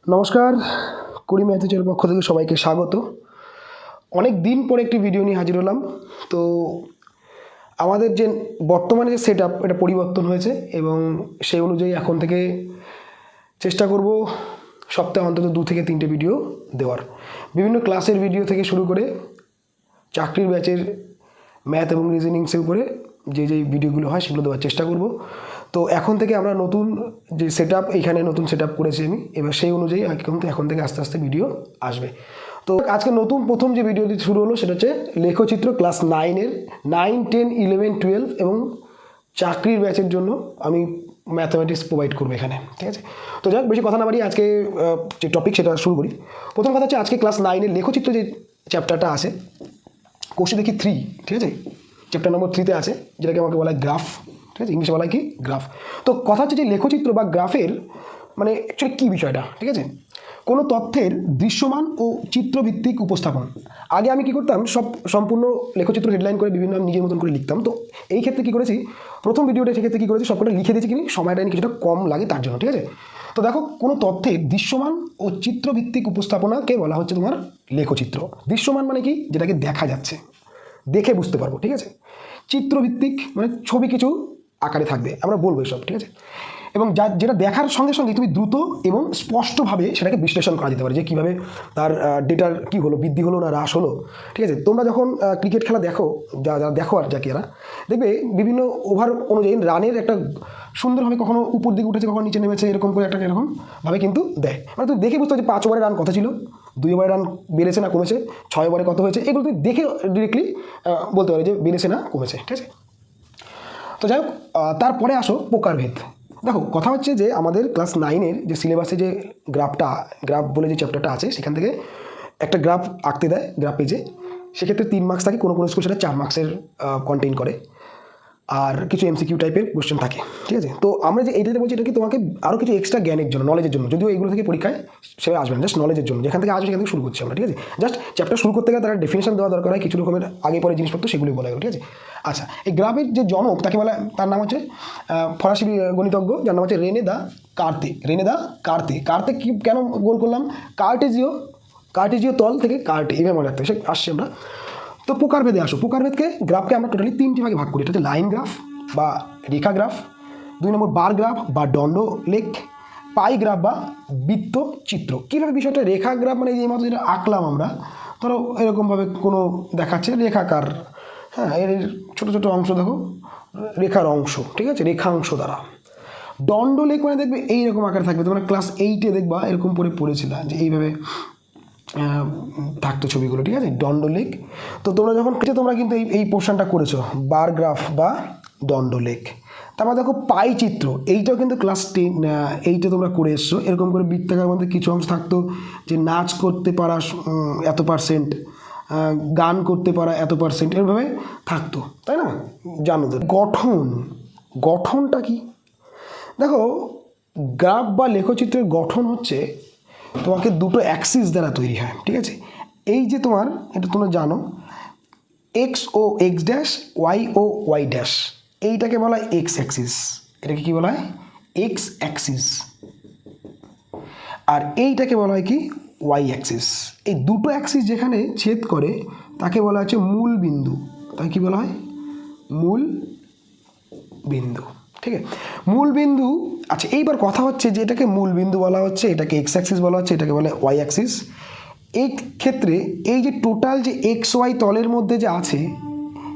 নমস্কার, কুড়ি ম্যাথের পক্ষ থেকে সবাইকে স্বাগত। অনেক দিন পরে একটি ভিডিও নিয়ে হাজির হলাম। তো আমাদের যে বর্তমানে যে সেট আপ, এটা পরিবর্তন হয়েছে এবং সেই অনুযায়ী এখন থেকে চেষ্টা করব সপ্তাহে অন্তত 2 থেকে 3টে ভিডিও দেওয়ার। বিভিন্ন ক্লাসের ভিডিও থেকে শুরু করে চাকরির ব্যাচের ম্যাথ এবং রিজনিংসের উপরে যে ভিডিওগুলো হয় সেগুলো দেওয়ার চেষ্টা করব। তো এখন থেকে আমরা নতুন যে সেট আপ, এইখানে নতুন সেট আপ করেছি আমি, এবার সেই অনুযায়ী এখন থেকে আস্তে আস্তে ভিডিও আসবে। তো আজকে নতুন প্রথম যে ভিডিওটি শুরু হলো সেটা হচ্ছে লেখচিত্র ক্লাস 9-এর 9, 10, 11, 12 এবং চাকরির ব্যাচের জন্য আমি ম্যাথামেটিক্স প্রোভাইড করবো এখানে, ঠিক আছে। তো যাক, বেশি কথা না বাড়িয়ে আজকে যে টপিক সেটা শুরু করি। প্রথম কথা হচ্ছে আজকে ক্লাস 9-এর লেখচিত্র যে চ্যাপ্টারটা আছে, কোশ্চেন দেখি 3, ঠিক আছে, চ্যাপ্টার নম্বর 3-তে আছে, যেটাকে আমাকে বলা হয় গ্রাফ, ঠিক আছে, ইংলিশে বলা হয় কি গ্রাফ। তো কথা হচ্ছে যে লেখচিত্র বা গ্রাফের মানে অ্যাকচুয়ালি কী বিষয়টা, ঠিক আছে। কোনো তথ্যের দৃশ্যমান ও চিত্রভিত্তিক উপস্থাপন। আগে আমি কী করতাম, সম্পূর্ণ লেখচিত্র হেডলাইন করে বিভিন্ন আমি নিজের মতন করে লিখতাম। তো এই ক্ষেত্রে কী করেছি, প্রথম ভিডিওটা সেক্ষেত্রে কী করেছি, সবকটা লিখে দিয়েছি, কিনি সময়টা কিছুটা কম লাগে তার জন্য, ঠিক আছে। তো দেখো, কোনো তথ্যের দৃশ্যমান ও চিত্রভিত্তিক উপস্থাপনাকে বলা হচ্ছে তোমার লেখচিত্র। দৃশ্যমান মানে কি, যেটাকে দেখা যাচ্ছে, দেখে বুঝতে পারবো, ঠিক আছে। চিত্রভিত্তিক মানে ছবি কিছু আকারে থাকবে, আমরা বলবো এসব, ঠিক আছে। এবং যেটা দেখার সঙ্গে সঙ্গে তুমি দ্রুত এবং স্পষ্টভাবে সেটাকে বিশ্লেষণ করা যেতে পারে, যে কীভাবে তার ডেটার কী হলো, বৃদ্ধি হলো না হ্রাস হলো, ঠিক আছে। তোমরা যখন ক্রিকেট খেলা দেখো, যারা দেখো আর যাকে এরা দেখবে, বিভিন্ন ওভার অনুযায়ী রানের একটা সুন্দরভাবে কখনো উপর দিকে উঠেছে, কখনো নিচে নেমেছে, এরকম করে একটা এরকমভাবে কিন্তু দেয়। মানে তুমি দেখে বুঝতে পারছো 5 ওভারে রান কত ছিল, 2 ওভারে রান বেড়েছে না কমেছে, 6 ওভারে কত হয়েছে, এগুলো তুমি দেখে ডিরেক্টলি বলতে পারো যে বেড়েছে না কমেছে, ঠিক আছে। তো যাই হোক, তারপরে আসো প্রকারভেদ। দেখো, কথা হচ্ছে যে আমাদের ক্লাস 9-এর যে সিলেবাসে যে গ্রাফ বলে যে চ্যাপ্টারটা আছে, সেখান থেকে একটা গ্রাফ আঁকতে দেয় গ্রাফ পেজে। সেক্ষেত্রে 3 মার্কস থাকে, কোনো স্কুল সেটা 4 মার্কসের কন্টেইন করে, আর কিছু এমসিকিউ টাইপের কোশ্চেন থাকে, ঠিক আছে। তো আমরা যে এইটাতে বলছি, এটা কি তোমাকে আরও কিছু এক্সট্রা জ্ঞানের জন্য, নলেজের জন্য, যদিও এইগুলো থেকে পরীক্ষায় সেভাবে আসবে না, জাস্ট নলেজের জন্য, যেখান থেকে আসবে সেখান থেকে শুরু করছি আমরা, ঠিক আছে। জাস্ট চ্যাপ্টার শুরু করতে গেলে তারা ডেফিনেশন দেওয়া দরকার হয়, কিছু রকমের আগে পরে জিনিসপত্র, সেগুলোই বলা গেল, ঠিক আছে। আচ্ছা, এই গ্রাফের যে জনক তাকে বলা, তার নাম হচ্ছে ফরাসি গণিতজ্ঞ, যার নাম হচ্ছে রেনে দা কার্তে। কার্তে কি কেন গোল করলাম, কার্টেজীয় তল থেকে কার্টে, এইভাবে মনে রাখতে হবে, সে আসছি আমরা। তো প্রকারভেদে আসো। প্রকারভেদকে, গ্রাফকে আমরা টোটালি 3টি ভাগে ভাগ করি। এটা হচ্ছে লাইন গ্রাফ বা রেখা গ্রাফ, 2 নম্বর বার গ্রাফ বা দণ্ডলেখ, পাই গ্রাফ বা বৃত্ত চিত্র। কীভাবে বিষয়টা, রেখা গ্রাফ মানে এই মতো যেটা আঁকলাম আমরা, ধরো এরকমভাবে কোনো দেখাচ্ছে রেখাকার, হ্যাঁ, এর ছোটো ছোটো অংশ দেখো, রেখার অংশ, ঠিক আছে, রেখাংশ দ্বারা। দণ্ডলেখ মানে দেখবে এইরকম আকারে থাকবে, তোমরা ক্লাস 8-এ দেখবা এরকম পড়েছিল যে এইভাবে থাকতো ছবিগুলো, ঠিক আছে, দণ্ডলেখ। তো তোমরা যখন তোমরা কিন্তু এই পোর্শনটা করেছো, বার গ্রাফ বা দণ্ডলেখ। তারপর দেখো পাই চিত্র, এইটাও কিন্তু ক্লাস 8-এ তোমরা করে এসছো। এরকম করে বৃত্তাকার মধ্যে কিছু অংশ থাকতো, যে নাচ করতে পারা এত %, গান করতে পারা এত %, এরভাবে থাকতো, তাই না, জানো তো। গঠনটা কি, দেখো, গ্রাফ বা লেখচিত্রের গঠন হচ্ছে তোমাকে 2টো অ্যাক্সিস দ্বারা তৈরি হয়, ঠিক আছে। এই যে তোমার, এটা তোমরা জানো, এক্স ও এক্স ড্যাশ, ওয়াই ও ওয়াই ড্যাশ, এইটাকে বলা হয় এক্স অ্যাক্সিস। এটাকে কি বলা হয়, এক্স অ্যাক্সিস। আর এইটাকে বলা হয় কি, ওয়াই অ্যাক্সিস। এই 2টো অ্যাক্সিস যেখানে ছেদ করে তাকে বলা হচ্ছে মূল বিন্দু। তাকে কি বলা হয়, মূল বিন্দু, ঠিক আছে, মূল বিন্দু। আচ্ছা, এইবার কথা হচ্ছে যে এটাকে মূল বিন্দু বলা হচ্ছে, এটাকে এক্স অ্যাক্সিস বলা হচ্ছে, এটাকে বলে ওয়াই অ্যাক্সিস। এই ক্ষেত্রে এই যে টোটাল যে এক্স ওয়াই তলের মধ্যে যে আছে,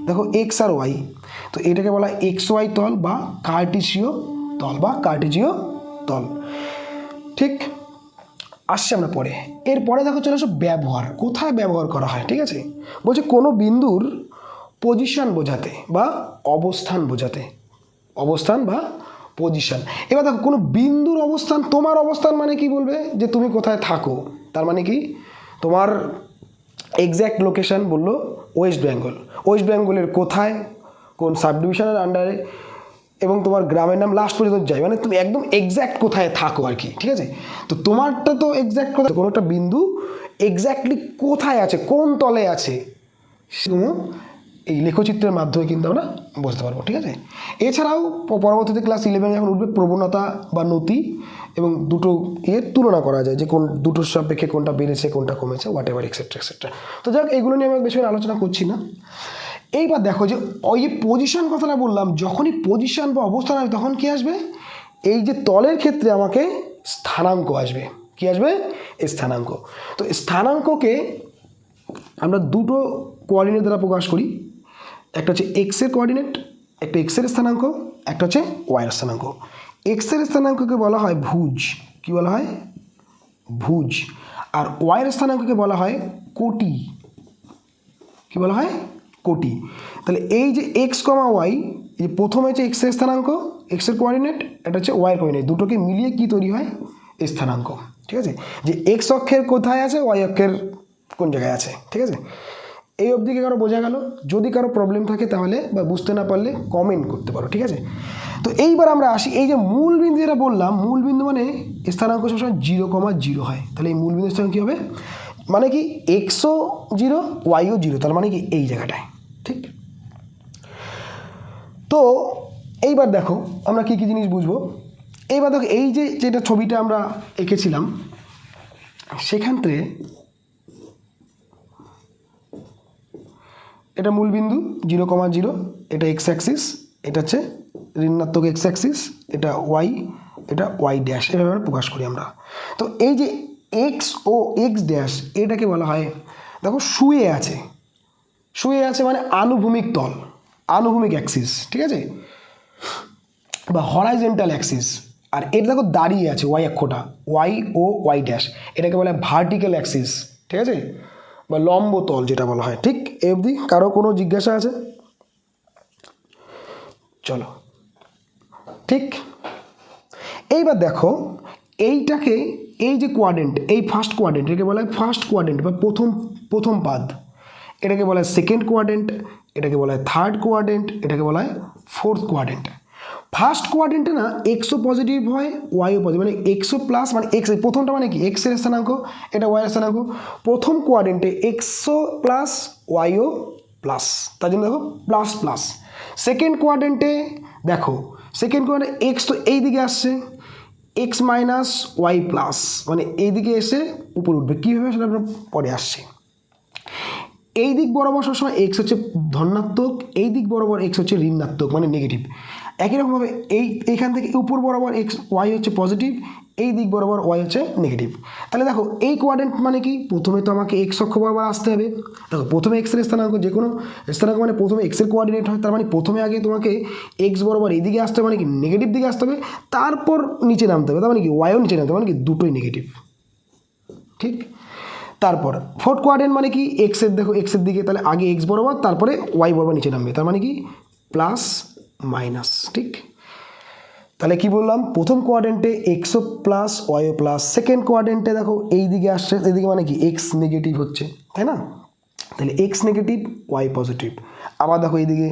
দেখো এক্স আর ওয়াই, তো এটাকে বলা হয় এক্স ওয়াই তল বা কার্টেসীয় তল, ঠিক। আসছে আমরা পরে, এরপরে দেখো চলে আসো ব্যবহার, কোথায় ব্যবহার করা হয়, ঠিক আছে। বলছে কোনো বিন্দুর পজিশন বোঝাতে বা অবস্থান বা পজিশন। এবার দেখো, কোনো বিন্দুর অবস্থান, তোমার অবস্থান মানে কি বলবে, যে তুমি কোথায় থাকো, তার মানে কি তোমার এক্স্যাক্ট লোকেশন বললো ওয়েস্ট বেঙ্গলের কোথায়, কোন সাব ডিভিশনের আন্ডারে, এবং তোমার গ্রামের নাম লাস্ট পর্যন্ত যায়, মানে তুমি একদম এক্স্যাক্ট কোথায় থাকো আর কি, ঠিক আছে। তো তোমারটা তো এক্স্যাক্ট কোথায়, কোনো একটা বিন্দু এক্স্যাক্টলি কোথায় আছে, কোন তলে আছে, এই লেখচিত্রের মাধ্যমে কিন্তু আমরা বুঝতে পারবো, ঠিক আছে। এছাড়াও পরবর্তীতে ক্লাস 11 যখন উঠবে প্রবণতা বা নতি এবং দুটো তুলনা করা যায় যে কোন দুটোর সাপেক্ষে কোনটা বেড়েছে কোনটা কমেছে, হোয়াট এভার এক্সেট্রা এক্সেট্রা। তো যাক, এগুলো নিয়ে আমি বেশি আলোচনা করছি না। এইবার দেখো যে ওই যে পজিশন কথাটা বললাম, যখনই পজিশন বা অবস্থান আসবে তখন কি আসবে, এই যে তলের ক্ষেত্রে আমাকে স্থানাঙ্ক আসবে। কি আসবে? স্থানাঙ্ক। তো স্থানাঙ্ককে আমরা দুটো কোঅর্ডিনেট দ্বারা প্রকাশ করি, একটা হচ্ছে এক্সের কোঅর্ডিনেট, একটা এক্সের স্থানাঙ্ক, একটা হচ্ছে ওয়াইয়ের স্থানাঙ্ক। এক্সের স্থানাঙ্ককে বলা হয় ভুজ। কি বলা হয়? ভুজ। আর ওয়াইয়ের স্থানাঙ্ককে বলা হয় কোটি। কি বলা হয়? কোটি। তাহলে এই যে এক্স কমা ওয়াই, এই প্রথমে হচ্ছে এক্সের স্থানাঙ্ক, এক্সের কোঅর্ডিনেট, এটা হচ্ছে ওয়াইয়ের কোঅর্ডিনেট, দুটোকে মিলিয়ে কি তৈরি হয়? স্থানাঙ্ক। ঠিক আছে, যে এক্স অক্ষের কোথায় আছে, ওয়াই অক্ষের কোন জায়গায় আছে। ঠিক আছে, এই অবধি কি কারো বোঝা গেল? যদি কারো প্রবলেম থাকে তাহলে বা বুঝতে না পারলে কমেন্ট করতে পারো, ঠিক আছে। তো এইবার আমরা আসি, এই যে মূল বিন্দু যেটা বললাম, মূল বিন্দু মানে স্থানাঙ্ক সবসময় 0,0 হয়। তাহলে এই মূল বিন্দু স্থানাঙ্ক কী হবে? মানে কি এক্সও 0 ওয়াইও 0, তার মানে কি এই জায়গাটায়। ঠিক। তো এইবার দেখো আমরা কী কী জিনিস বুঝবো। এইবার দেখো এই যে যেটা ছবিটা আমরা এঁকেছিলাম, সেখান থেকে এটা মূল বিন্দু 0,0, এটা এক্স অ্যাক্সিস, এটা হচ্ছে ঋণাত্মক এক্স অ্যাক্সিস, এটা ওয়াই, এটা ওয়াই ড্যাশ, এভাবে আমরা প্রকাশ করি আমরা। তো এই যে এক্স ও এক্স ড্যাশ, এটাকে বলা হয়, দেখো শুয়ে আছে, শুয়ে আছে মানে আনুভূমিক তল, আনুভূমিক অ্যাক্সিস, ঠিক আছে, বা হরাইজেন্টাল অ্যাক্সিস। আর এটা দেখো দাঁড়িয়ে আছে, ওয়াই অক্ষটা, ওয়াই ও ওয়াই ড্যাশ, এটাকে বলা হয় ভার্টিক্যাল অ্যাক্সিস, ঠিক আছে, বা লম্ব তল যেটা বলা হয়। ঠিক এই অবধি কারো কোনো জিজ্ঞাসা আছে? চলো, ঠিক। এইবার দেখো এইটাকে, এই যে কোয়াড্রেন্ট, এই ফার্স্ট কোয়াড্রেন্ট, এটাকে বলা হয় ফার্স্ট কোয়াড্রেন্ট বা প্রথম পাদ, এটাকে বলা হয় সেকেন্ড কোয়াড্রেন্ট, এটাকে বলা হয় থার্ড কোয়াড্রেন্ট, এটাকে বলা হয় ফোর্থ কোয়াড্রেন্ট। ফার্স্ট কোয়াড্রেন্টে না এক্সও পজিটিভ হয়, ওয়াইও পজিটিভ, মানে এক্সও প্লাস, মানে এক্স, প্রথমটা মানে কি এক্সের স্থানাঙ্ক, এটা ওয়াইয়ের স্থানাঙ্ক। প্রথম কোয়াড্রেন্টে এক্সও প্লাস ওয়াইও প্লাস, তার জন্য দেখো প্লাস প্লাস। সেকেন্ড কোয়াড্রেন্টে দেখো, সেকেন্ড কোয়াড্রেন্টে এক্স তো এই দিকে আসছে, এক্স মাইনাস ওয়াই প্লাস, মানে এই দিকে এসে উপরে উঠবে, কীভাবে সেটা আমরা পরে আসছি। এই দিক বরাবর সবসময় এক্স হচ্ছে ধনাত্মক, এই দিক বরাবর এক্স হচ্ছে ঋণাত্মক, মানে নেগেটিভ। একই রকমভাবে এইখান থেকে উপর বরাবর এক্স ওয়াই হচ্ছে পজিটিভ, এই দিক বরাবর ওয়াই হচ্ছে নেগেটিভ। তাহলে দেখো এই কোয়াড্রেন্ট মানে কি, প্রথমে তো আমাকে এক্স অক্ষ বরাবর আসতে হবে। দেখো প্রথমে এক্সের স্থানাঙ্ক, যে কোনো স্থানাঙ্ক মানে প্রথমে এক্সের কোয়ার্ডিনেট হয়, তার মানে প্রথমে আগে তোমাকে এক্স বরাবর এইদিকে আসতে হবে, মানে কি নেগেটিভ দিকে আসতে হবে, তারপর নিচে নামতে হবে, তার মানে কি ওয়াইও নিচে নামতে হবে, মানে কি দুটোই নেগেটিভ। ঠিক। তারপর ফোর্থ কোয়াড্রেন্ট মানে কি এক্সের, দেখো এক্সের দিকে, তাহলে আগে এক্স বরাবর, তারপরে ওয়াই বরাবর নিচে নামবে, তার মানে কি প্লাস মাইনাস। ঠিক। তাহলে কি বললাম, প্রথম কোয়াড্রেন্টে এক্সও প্লাস ওয়াইও প্লাস, সেকেন্ড কোয়াড্রেন্টে দেখো এই দিকে আসছে, এইদিকে মানে কি এক্স নেগেটিভ হচ্ছে, তাই না, তাহলে এক্স নেগেটিভ ওয়াই পজিটিভ। আবার দেখো এইদিকে,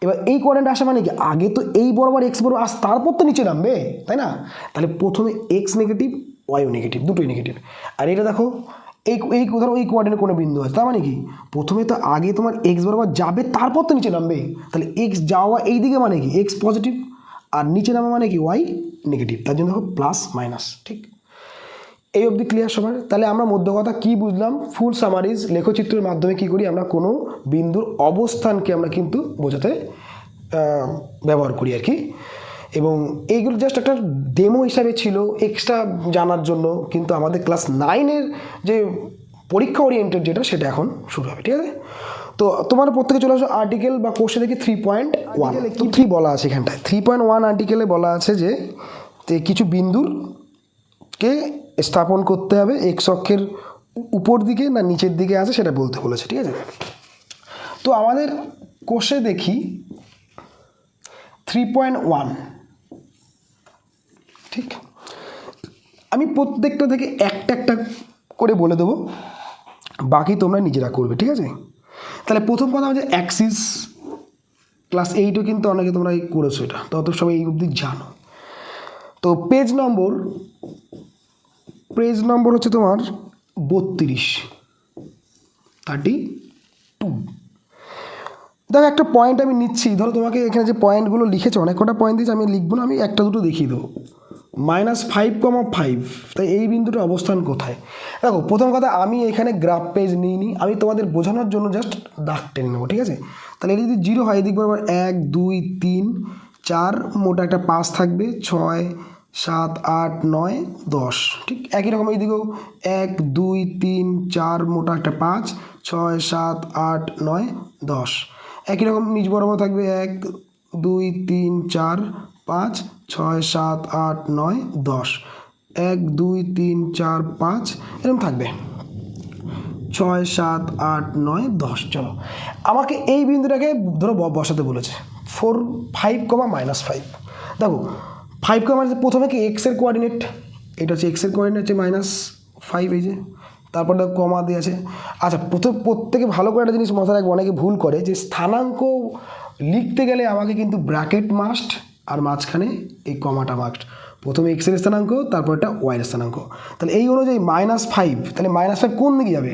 এবার এই কোয়াড্রেন্টে আসা মানে কি আগে তো এই বরাবর এক্স বরাবর আস, তারপর তো নিচে নামবে, তাই না, তাহলে প্রথমে এক্স নেগেটিভ ওয়াইও নেগেটিভ, দুটোই নেগেটিভ। আর এটা দেখো এই ধরো এই কোয়াড্রেন্টে কোনো বিন্দু আছে, তার মানে কি প্রথমে তো আগে তোমার এক্স বরাবর যাবে, তারপর তো নিচে নামবে, তাহলে এক্স যাওয়া এই দিকে মানে কি এক্স পজিটিভ, আর নিচে নামা মানে কি ওয়াই নেগেটিভ, তার জন্য দেখো প্লাস মাইনাস। ঠিক, এই অবধি ক্লিয়ার সবার? তাহলে আমরা মধ্য কথা কী বুঝলাম, ফুল সামারিজ লেখচিত্রের মাধ্যমে কী করি আমরা, কোনো বিন্দুর অবস্থানকে আমরা কিন্তু বোঝাতে ব্যবহার করি আর কি। এবং এইগুলো জাস্ট একটা ডেমো হিসাবে ছিল, এক্সট্রা জানার জন্য, কিন্তু আমাদের ক্লাস 9-এর যে পরীক্ষা ওরিয়েন্টেড যেটা, সেটা এখন শুরু হবে। ঠিক আছে, তো তোমার প্রত্যেকে চলে আসো আর্টিকেল বা কোর্সে দেখি 3.1 কি বলা আছে এখানটায়। 3.1 আর্টিকেলে বলা আছে যে কিছু বিন্দুরকে স্থাপন করতে হবে, এক্স অক্ষের উপর দিকে না নিচের দিকে আছে সেটা বলতে বলেছে। ঠিক আছে, তো আমাদের কোর্সে দেখি 3.1। ঠিক, আমি প্রত্যেকটা থেকে একটা একটা করে বলে দেবো, বাকি তোমরা নিজেরা করবে। ঠিক আছে, তাহলে প্রথম কথা হচ্ছে অ্যাক্সিস, ক্লাস 8-ও কিন্তু অনেকে তোমরা করেছো, এটা তত সবাই এই অবধি জানো। তো পেজ নম্বর হচ্ছে তোমার 32। দেখো একটা পয়েন্ট আমি নিচ্ছি, ধরো তোমাকে এখানে যে পয়েন্টগুলো লিখেছে অনেক কটা পয়েন্ট দিয়েছে, আমি লিখবো না, আমি একটা দুটো দেখিয়ে দেবো। -5,5, তাই এই বিন্দুটার অবস্থান কোথায়? দেখো প্রথম কথা, আমি এখানে গ্রাফ পেজ নিইনি, আমি তোমাদের বোঝানোর জন্য জাস্ট দাগ টেনে নেবো, ঠিক আছে? তাহলে এটা যদি 0 হয়, এদিক বরাবর 1 2 3 4 মোটা একটা 5 থাকবে, 6 7 8 9 10, ঠিক একই রকম এইদিকেও 1 2 3 4 মোটা একটা 5 6 7 8 9 10, একই রকম নিচ বরাবর থাকবে 1 2 3 4 5 6 7 8 9 10, 1 2 3 4 5 এরকম থাকবে, 6 7 8 9 10। চলো আমাকে এই বিন্দুটাকে ধরো বসাতে বলেছে 4 5, -5। দেখো 5, প্রথমে কি এক্সের কোঅর্ডিনেট, এটা হচ্ছে এক্সের কোঅর্ডিনেট হচ্ছে -5, এই যে তারপর দেখো কমা দিয়ে আছে। আচ্ছা প্রত্যেকে ভালো করে একটা জিনিস মাথায় রাখবো, অনেকে ভুল করে যে স্থানাঙ্ক লিখতে গেলে আমাকে কিন্তু ব্র্যাকেট মাস্ট আর মাঝখানে এই কমাটা মাস্ট। প্রথমে এক্সের স্থানাঙ্ক, তারপর এটা ওয়াইয়ের স্থানাঙ্ক। তাহলে এই অনুযায়ী -5, তাহলে -5 কোন দিকে যাবে?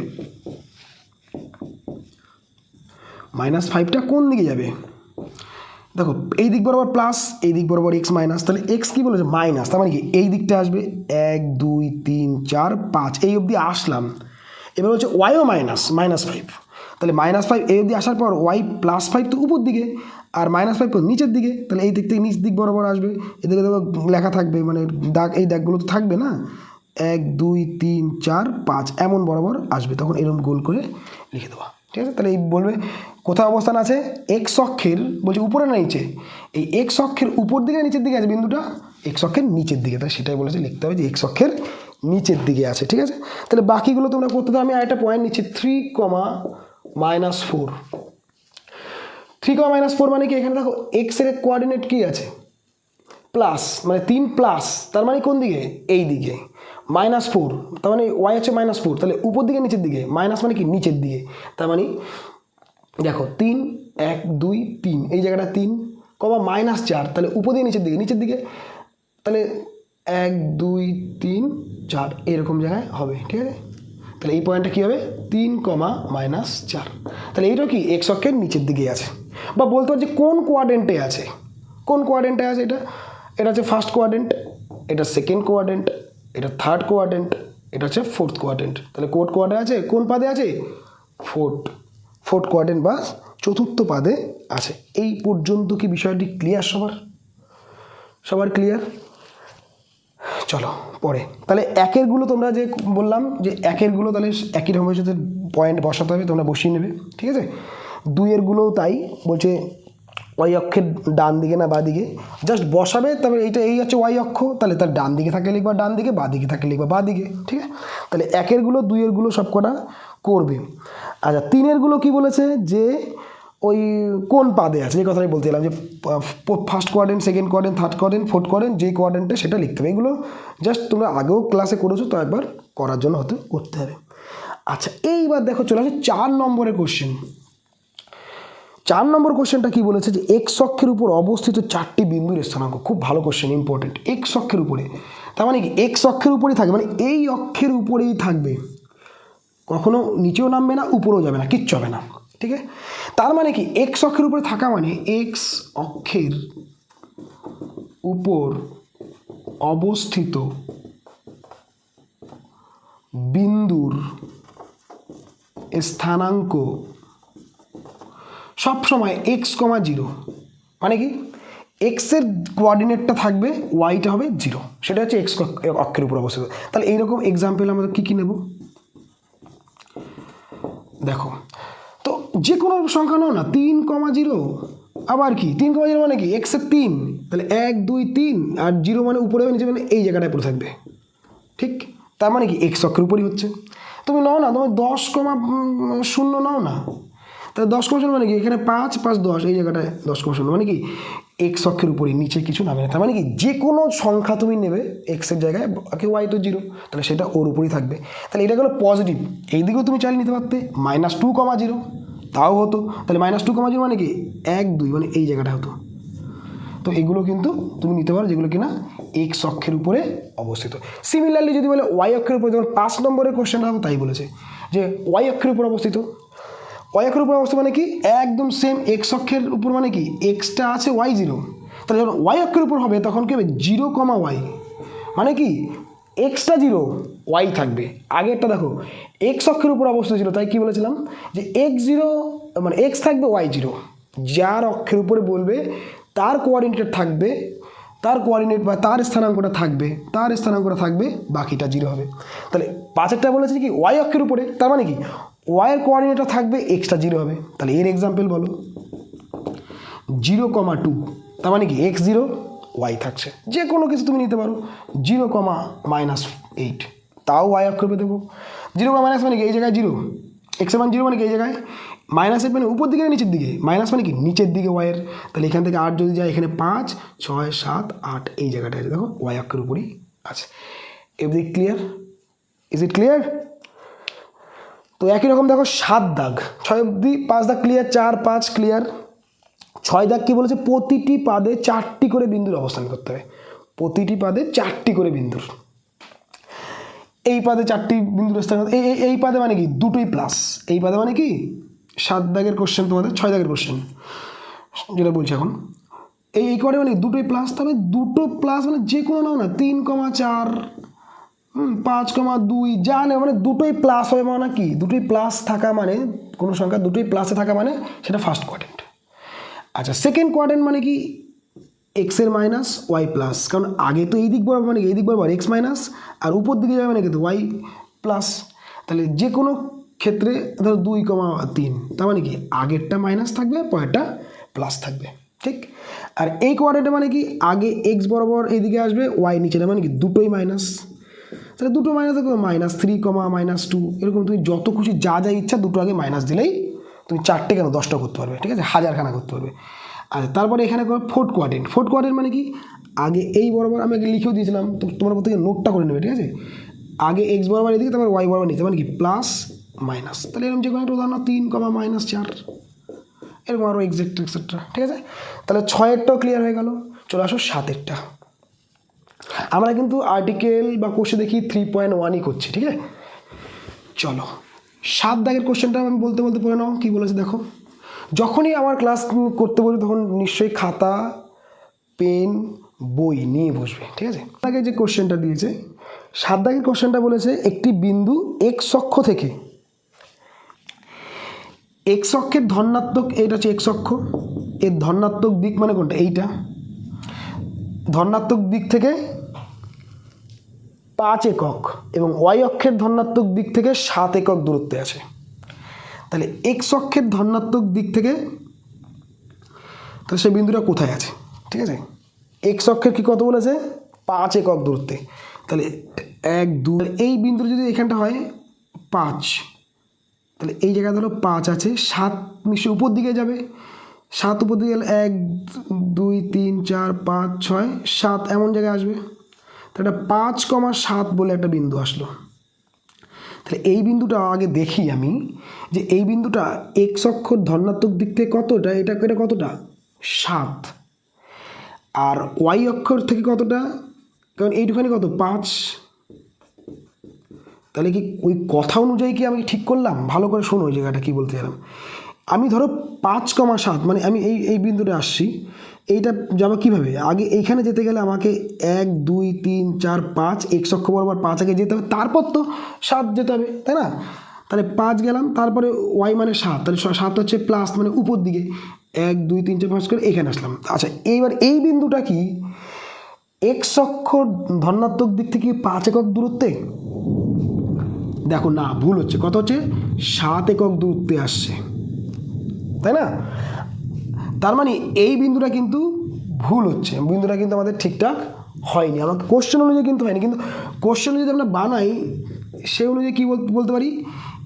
-5টা কোন দিকে যাবে? দেখো এই দিক বরাবর প্লাস, এই দিক বরাবর এক্স মাইনাস, তাহলে এক্স কী বলেছে মাইনাস, তার মানে কি এই দিকটা আসবে 1 2 3 4 5, এই অবধি আসলাম। এবার হচ্ছে ওয়াইও -5, তাহলে -5 এই অবধি আসার পর ওয়াই +5 তো উপর দিকে, আর -5 তো নিচের দিকে, তাহলে এই দিক থেকে নিচ দিক বরাবর আসবে। এদিকে দেখো লেখা থাকবে, মানে দাগ, এই দাগগুলো তো থাকবে না, 1 2 3 4 5 এমন বরাবর আসবে, তখন এরকম গোল করে লিখে দেওয়া, ঠিক আছে? তাহলে এই বলবে কোথায় অবস্থান আছে, এক্স অক্ষের, বলছে উপরে না নিচে, এই এক্স অক্ষের উপর দিকে নিচের দিকে আছে বিন্দুটা, এক্স অক্ষের নিচের দিকে, তাই সেটাই বলেছে লিখতে হবে যে এক্স অক্ষের নিচের দিকে আছে, ঠিক আছে? তাহলে বাকিগুলো তোমরা করতে দাও, আমি আরেকটা পয়েন্ট নিচ্ছি 3, -4। 3, -4 মানে কি, এখানে দেখো এক্সের কোঅর্ডিনেট কি আছে প্লাস, মানে 3 প্লাস, তার মানে কোন দিকে, এই দিকে, -4 তার মানে ওয়াই হচ্ছে -4, তাহলে উপর দিকে নিচের দিকে, মাইনাস মানে কি নিচের দিকে, তার মানে দেখো 3 1 2 3 এই জায়গাটা 3, -4 তাহলে উপর দিকে নিচের দিকে, তাহলে 1 2 3 4 এরকম জায়গায় হবে, ঠিক আছে? তাহলে এই পয়েন্টটা কী হবে 3, -4, তাহলে এইটা কি এক্স অক্ষের নিচের দিকে আছে। বা বলতে পারছি কোন কোয়াড্রেন্টে আছে, কোন কোয়াড্রেন্টে আছে, এটা হচ্ছে ফার্স্ট কোয়াড্রেন্ট, এটা সেকেন্ড কোয়াড্রেন্ট, এটা থার্ড কোয়াড্রেন্ট, এটা হচ্ছে ফোর্থ কোয়াড্রেন্ট। তাহলে কোড কোয়াড্রেন্ট আছে, কোন পাদে আছে, ফোর্থ কোয়াড্রেন্ট বা চতুর্থ পাদে আছে। এই পর্যন্ত কি বিষয়টি ক্লিয়ার সবার ক্লিয়ার? চলো পরে তাহলে একেরগুলো তোমরা যে বললাম যে একেরগুলো তাহলে একই রকমের সাথে পয়েন্ট বসাতে হবে, তোমরা বসিয়ে নেবে, ঠিক আছে? 2-এরগুলোও তাই বলছে, ওয়াই অক্ষের ডান দিকে না বাঁ দিকে, জাস্ট বসাবে, তারপরে এইটা এই হচ্ছে ওয়াই অক্ষ, তাহলে তার ডান দিকে থাকলে লিখবা ডান দিকে, বাঁ দিকে থাকলে লিখবা বাঁ দিকে, ঠিক আছে? তাহলে একেরগুলো 2-এরগুলো সব কটা করবে। আচ্ছা 3-এরগুলো কি বলেছে যে ওই কোন পাদে আছে, যে কথাটাই বলতে গেলাম যে first quadrant, second quadrant, third quadrant, fourth quadrant, যে কোয়াড্রেন্টে সেটা লিখতে হবে। এগুলো জাস্ট তোমরা আগেও ক্লাসে করেছো, তো একবার করার জন্য করতে হবে। আচ্ছা এইবার দেখো চলে আসে 4 নম্বরের কোশ্চেন। 4 নম্বর কোশ্চেনটা কি বলেছে যে এক্স অক্ষের উপর অবস্থিত 4টি বিন্দুর স্থানাঙ্ক। খুব ভালো কোশ্চেন, ইম্পর্টেন্ট। এক্স অক্ষের উপরে, তার মানে কি এক্স অক্ষের উপরেই থাকবে, মানে এই অক্ষের উপরেই থাকবে, কখনো নিচেও নামবে না, উপরেও যাবে না, কিচ্ছু হবে না, ঠিক আছে? তার মানে কি এক্স অক্ষের উপরে থাকা মানে এক্স অক্ষের উপর অবস্থিত বিন্দুর স্থানাঙ্ক সবসময় x,0, মানে কি এক্সের কোঅর্ডিনেটটা থাকবে, ওয়াইটা হবে 0, সেটা হচ্ছে এক্স অক্ষের উপর অবস্থিত। তাহলে এইরকম এক্সাম্পল আমাদের কী নেব দেখো, তো যে কোনো সংখ্যা নাও না, 3,0, আবার কি 3,0 মানে কি এক্সের 3, তাহলে 1 2 3 আর 0 মানে উপরে নিচে মানে এই জায়গাটায় পড়ে থাকবে, ঠিক? তার মানে কি এক্স অক্ষের উপরই হচ্ছে। তুমি নাও না, তুমি 10,0 নাও না, তাহলে 10,0 মানে কি এখানে 5 5 10 এই জায়গাটায় 10,0 মানে কি এক্স অক্ষের উপরে, নিচে কিছু নামে না। তার মানে কি যে কোনো সংখ্যা তুমি নেবে এক্সের জায়গায়, ওয়াই তো 0, তাহলে সেটা ওর উপরেই থাকবে। তাহলে এটা হলো পজিটিভ, এই দিকেও তুমি চালিয়ে নিতে পারতে -2,0, তাও হতো। তাহলে -2,0 মানে কি 1 2 মানে এই জায়গাটা হতো। তো এগুলো কিন্তু তুমি নিতে পারো যেগুলো কিনা এক্স অক্ষের উপরে অবস্থিত। সিমিলারলি যদি বলে ওয়াই অক্ষের উপরে, যেমন 5 নম্বরের কোশ্চেনটা তাই বলেছে যে ওয়াই অক্ষের উপর অবস্থিত। ওয়াই অক্ষের উপর অবস্থা মানে কি একদম সেম এক্স অক্ষের উপর মানে কি এক্সটা আছে ওয়াই জিরো, তাহলে যখন ওয়াই অক্ষের উপর হবে তখন কি হবে জিরো কমা ওয়াই, মানে কি এক্সটা জিরো ওয়াই থাকবে। আগেরটা দেখো এক্স অক্ষের উপর অবস্থা ছিল, তাই কি বলেছিলাম যে এক্স জিরো মানে এক্স থাকবে ওয়াই জিরো, যার অক্ষের উপরে বলবে তার কোঅর্ডিনেট থাকবে, তার কোঅর্ডিনেট বা তার স্থানাঙ্কটা থাকবে, বাকিটা জিরো হবে। তাহলে পাঁচেরটা বলেছে কি ওয়াই অক্ষের উপরে, তার মানে কি ওয়াইয়ের কোঅর্ডিনেটটা থাকবে, এক্সটা জিরো হবে। তাহলে এর এক্সাম্পল বলো 0,2, তার মানে কি এক্স জিরো ওয়াই থাকছে, যে কোনো কিছু তুমি নিতে পারো। 0,-8, তাও ওয়াই অক্ষর উপরে দেবো। 0, মানে কি এই জায়গায় জিরো, এক্সের মান জিরো মানে কি এই জায়গায় মাইনাসের মানে উপর দিকে নিচের দিকে, মাইনাস মানে কি নিচের দিকে ওয়াইয়ের, তাহলে এখান থেকে 8 যদি যায় এখানে 5, 6, 7, 8 এই জায়গাটা আছে, দেখো ওয়াই অক্ষের উপরই আছে। Every clear? Is it clear? তো একই রকম দেখো 7 দাগ, 6 অবধি 5 দাগ ক্লিয়ার, 4, 5 ক্লিয়ার। 6 দাগ কি বলেছে প্রতিটি পাদে 4টি করে বিন্দুর অবস্থান করতে হবে, প্রতিটি পাদে 4টি করে বিন্দুর। এই পাদে 4টি বিন্দুর স্থান, এই পাদে মানে কি দুটোই প্লাস, এই পাদে মানে কি 7 দাগের কোশ্চেন তোমাদের 6 দাগের কোশ্চেন যেটা বলছি এখন, এই করে মানে দুটোই প্লাস, তবে দুটো প্লাস মানে যে কোনো নাও না 3,4, 5,2 যা নেই মানে দুটোই প্লাস হবে, মানে কি দুটোই প্লাস থাকা মানে কোনো সংখ্যা দুটোই প্লাসে থাকা মানে সেটা ফার্স্ট কোয়াড্রেন্ট। আচ্ছা সেকেন্ড কোয়াড্রেন্ট মানে কি এক্সের মাইনাস ওয়াই প্লাস, কারণ আগে তো এই দিক বরাবর মানে এই দিক বরাবর এক্স মাইনাস, আর উপর দিকে যাবে মানে কিন্তু ওয়াই প্লাস। তাহলে যে কোনো ক্ষেত্রে ধরো 2,3, তার মানে কি আগেরটা মাইনাস থাকবে পরেরটা প্লাস থাকবে, ঠিক। আর এই কোয়াড্রেন্টে মানে কি আগে এক্স বরাবর এইদিকে আসবে, ওয়াই নিচে মানে কি দুটোই মাইনাস, তাহলে দুটো মাইনাস দেখো -3, -2 এরকম তুমি যত খুশি যা যা ইচ্ছা দুটো আগে মাইনাস দিলেই তুমি 4টে কেন 10টা করতে পারবে, ঠিক আছে, 1000খানা করতে পারবে। আচ্ছা তারপরে এখানে ফোর্থ কোয়াড্রেন্ট মানে কি আগে এই বরাবর আমি আগে লিখেও দিয়েছিলাম, তো তোমরা প্রত্যেকে নোটটা করে নেবে, ঠিক আছে। আগে এক্স বরাবর এদিকে, তারপর ওয়াই বরাবর নিতে মানে কি প্লাস মাইনাস, তাহলে এরকম যে কোনো একটা উদাহরণ 3, -4 এরকম আরও এক্সেট্রা, ঠিক আছে। তাহলে 6এরটাও ক্লিয়ার হয়ে গেল। চলে আসো 7এরটা। আমরা কিন্তু আর্টিকেল বা কোষে দেখি 3.1ই করছি, ঠিক আছে। চলো 7 দাগের কোশ্চেনটা আমি বলতে পড়ে নাও কী বলেছে দেখো। যখনই আমার ক্লাস করতে বলি তখন নিশ্চয়ই খাতা পেন বই নিয়ে বসবে, ঠিক আছে। আগে যে কোশ্চেনটা দিয়েছে 7 দাগের কোশ্চেনটা বলেছে একটি বিন্দু এক্স অক্ষ থেকে, এক্স অক্ষের ধনাত্মক, এইটা হচ্ছে এক্স অক্ষ, এর ধনাত্মক দিক মানে কোনটা এইটা, ধনাত্মক দিক থেকে 5 একক এবং ওয়াই অক্ষের ধনাত্মক দিক থেকে 7 একক দূরত্বে আছে। তাহলে এক্স অক্ষের ধনাত্মক দিক থেকে তাহলে সেই বিন্দুটা কোথায় আছে, ঠিক আছে। এক্স অক্ষের কি কত বলেছে 5 একক দূরত্বে, তাহলে 1, 2 এই বিন্দু যদি এখানটা হয় 5, তাহলে এই জায়গায় ধরো 5 আছে, 7 নিশ্চয়ই উপর দিকে যাবে, 7 উপর দিকে গেলে 1, 2, 3, 4, 5, 6, 7 এমন জায়গায় আসবে। তাহলে 5,7 বলে একটা বিন্দু আসলো। তাহলে এই বিন্দুটা আগে দেখি আমি যে এই বিন্দুটা এক্স অক্ষর ধনাত্মক দিক থেকে কতটা, এটা কতটা 7, আর ওয়াই অক্ষর থেকে কতটা, কারণ এইটুখানি কত 5, তাহলে কি ওই কথা অনুযায়ী কি আমি ঠিক করলাম, ভালো করে শোনো ওই জায়গাটা কী বলতে চাইলাম। আমি ধরো 5,7 মানে আমি এই বিন্দুটা আসছি, এইটা যাবো কীভাবে, আগে এইখানে যেতে গেলে আমাকে 1, 2, 3, 4, 5 এক্স অক্ষ বরাবর 5 আগে যেতে হবে, তারপর তো 7 যেতে হবে, তাই না। তাহলে 5 গেলাম, তারপরে ওয়াই মানে 7, তাহলে 7 হচ্ছে প্লাস মানে উপর দিকে 1, 2, 3, 4, 5 করে এখানে আসলাম। আচ্ছা এইবার এই বিন্দুটা কি এক্স অক্ষ ধনাত্মক দিক থেকে 5 একক দূরত্বে, দেখো না ভুল হচ্ছে, কত হচ্ছে 7 একক দূরত্বে আসছে, তাই না। তার মানে এই বিন্দুটা কিন্তু ভুল হচ্ছে, বিন্দুটা কিন্তু আমাদের ঠিকঠাক হয়নি, আমাকে কোশ্চেন অনুযায়ী কিন্তু হয়নি, কিন্তু কোশ্চেন যদি আমরা বানাই সে অনুযায়ী কী বলতে পারি,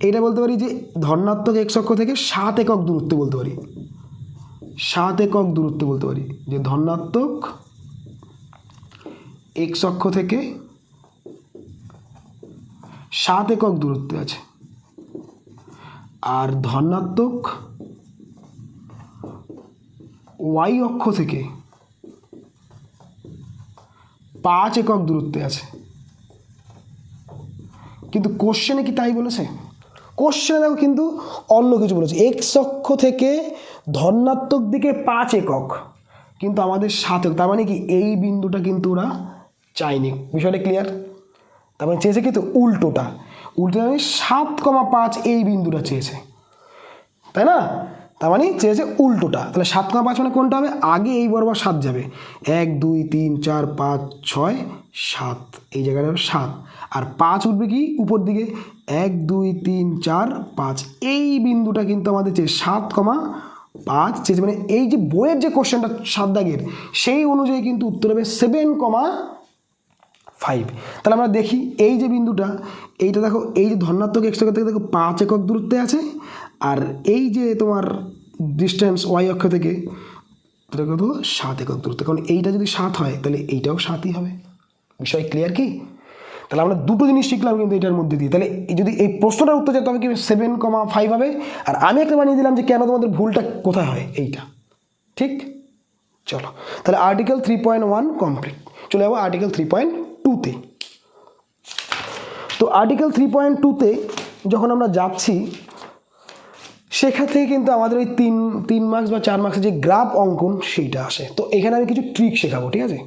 এইটা বলতে পারি যে ধনাত্মক এক্স অক্ষ থেকে 7 একক দূরত্বে বলতে পারি, 7 একক দূরত্বে বলতে পারি যে ধনাত্মক এক্স অক্ষ থেকে 7 একক দূরত্বে আছে, আর ধনাত্মক ওয়াই অক্ষ থেকে 5 একক দূরত্বে আছে। কিন্তু কোশ্চেনে কি তাই বলেছে, কোশ্চেনে দেখো কিন্তু অন্য কিছু বলেছে, এক্স অক্ষ থেকে ধনাত্মক দিকে 5 একক, কিন্তু আমাদের 7 একক। তার মানে কি এই বিন্দুটা কিন্তু ওরা চায়নি। বিষয়টা ক্লিয়ার? তার মানে চেয়েছে কিন্তু উল্টোটা, মানে 7,5 এই বিন্দুটা চেয়েছে, তাই না? তার মানে চেয়েছে উল্টোটা। তাহলে 7,5 মানে কোনটা হবে? আগে এই বরাবর 7 যাবে, 1 2 3 4 5 6 7, এই জায়গাটা 7, আর 5 উঠবে কি উপর দিকে, 1 2 3 4 5, এই বিন্দুটা কিন্তু আমাদের চেয়ে 7,5 চেয়েছে। মানে এই যে বইয়ের যে কোশ্চেনটা 7 দাগের, সেই অনুযায়ী কিন্তু উত্তর হবে 7,5। তাহলে আমরা দেখি এই যে বিন্দুটা, এইটা দেখো, এই যে ধনাত্মক এক্স অক্ষ থেকে দেখো 5 একক দূরত্বে আছে, আর এই যে তোমার ডিস্টেন্স ওয়াই অক্ষ থেকে কত, 7 একক দূরত্ব। কারণ এইটা যদি 7 হয় তাহলে এইটাও 7ই হবে। বিষয় ক্লিয়ার কি? তাহলে আমরা দুটো জিনিস শিখলাম কিন্তু এটার মধ্যে দিয়ে। তাহলে যদি এই প্রশ্নটার উত্তর যেতে হবে কি 7,5 হবে, আর আমি একটা বানিয়ে দিলাম যে কেন তোমাদের ভুলটা কোথায় হয় এইটা। ঠিক? চলো তাহলে আর্টিকেল 3.1 কমপ্লিট। চলে যাবো আর্টিকেল 3.2-তে। তো আর্টিকেল 3.2-তে যখন আমরা যাচ্ছি, সেখান থেকে কিন্তু আমাদের ওই 3 মার্কস বা 4 মার্কসের যে গ্রাফ অঙ্কন সেইটা আসে। তো এখানে আমি কিছু ট্রিক শেখাবো, ঠিক আছে?